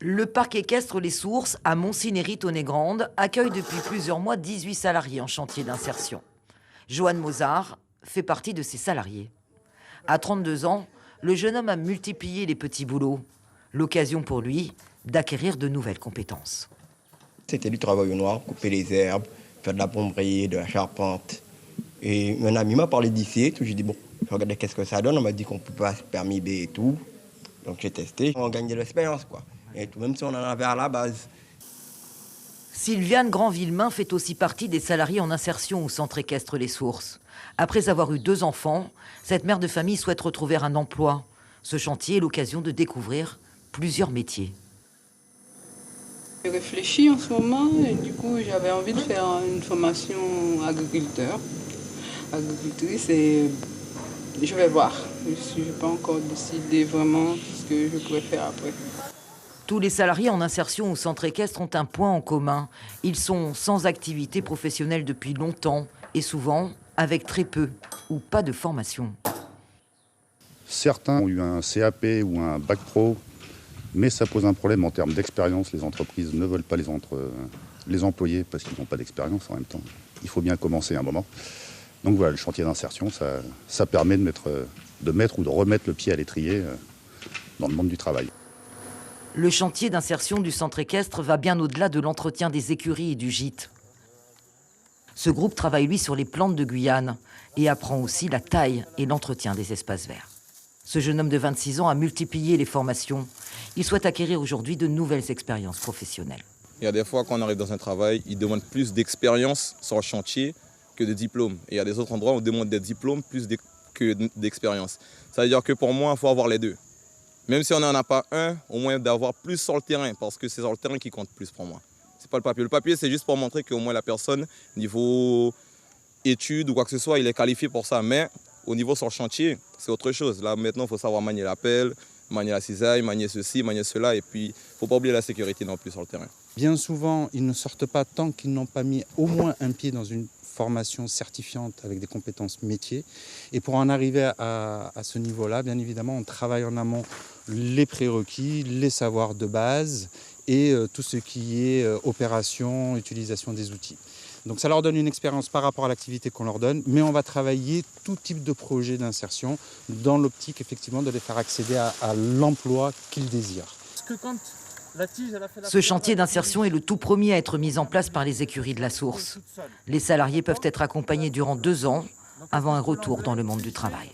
Le parc équestre Les Sources à Montcinéry-Tonnet-Grande accueille depuis plusieurs mois 18 salariés en chantier d'insertion. Joanne Mozart fait partie de ces salariés. À 32 ans, le jeune homme a multiplié les petits boulots. L'occasion pour lui d'acquérir de nouvelles compétences. C'était du travail au noir, couper les herbes, faire de la plomberie, de la charpente. Et un ami m'a parlé d'ici, j'ai dit bon, je regardais qu'est-ce que ça donne. On m'a dit qu'on peut pas permis B et tout. Donc j'ai testé. On gagnait de l'expérience, quoi. Et tout, même si on en avait à la base. Sylviane Grand-Villemain fait aussi partie des salariés en insertion au centre équestre Les Sources. Après avoir eu 2 enfants, cette mère de famille souhaite retrouver un emploi. Ce chantier est l'occasion de découvrir plusieurs métiers. J'ai réfléchi en ce moment et du coup j'avais envie de faire une formation agriculteur, agricultrice et je vais voir. Je n'ai pas encore décidé vraiment ce que je pourrais faire après. Tous les salariés en insertion au centre équestre ont un point en commun. Ils sont sans activité professionnelle depuis longtemps et souvent avec très peu ou pas de formation. Certains ont eu un CAP ou un bac pro, mais ça pose un problème en termes d'expérience. Les entreprises ne veulent pas les employer parce qu'ils n'ont pas d'expérience en même temps. Il faut bien commencer à un moment. Donc voilà, le chantier d'insertion, ça permet de mettre ou de remettre le pied à l'étrier dans le monde du travail. Le chantier d'insertion du centre équestre va bien au-delà de l'entretien des écuries et du gîte. Ce groupe travaille, lui, sur les plantes de Guyane et apprend aussi la taille et l'entretien des espaces verts. Ce jeune homme de 26 ans a multiplié les formations. Il souhaite acquérir aujourd'hui de nouvelles expériences professionnelles. Il y a des fois, quand on arrive dans un travail, ils demandent plus d'expérience sur le chantier que de diplômes. Et il y a des autres endroits où on demande des diplômes plus que d'expérience. Ça veut dire que pour moi, il faut avoir les deux. Même si on n'en a pas un, au moins d'avoir plus sur le terrain, parce que c'est sur le terrain qui compte plus pour moi. C'est pas le papier. Le papier, c'est juste pour montrer qu'au moins la personne, niveau études ou quoi que ce soit, il est qualifié pour ça. Mais au niveau sur le chantier, c'est autre chose. Là, maintenant, il faut savoir manier la pelle, manier la cisaille, manier ceci, manier cela. Et puis, il ne faut pas oublier la sécurité non plus sur le terrain. Bien souvent, ils ne sortent pas tant qu'ils n'ont pas mis au moins un pied dans une formation certifiante avec des compétences métiers. Et pour en arriver à ce niveau-là, bien évidemment, on travaille en amont les prérequis, les savoirs de base et tout ce qui est opération, utilisation des outils. Donc ça leur donne une expérience par rapport à l'activité qu'on leur donne, mais on va travailler tout type de projet d'insertion dans l'optique effectivement de les faire accéder à l'emploi qu'ils désirent. Ce chantier d'insertion est le tout premier à être mis en place par les écuries de la Source. Les salariés peuvent être accompagnés durant 2 ans avant un retour dans le monde du travail.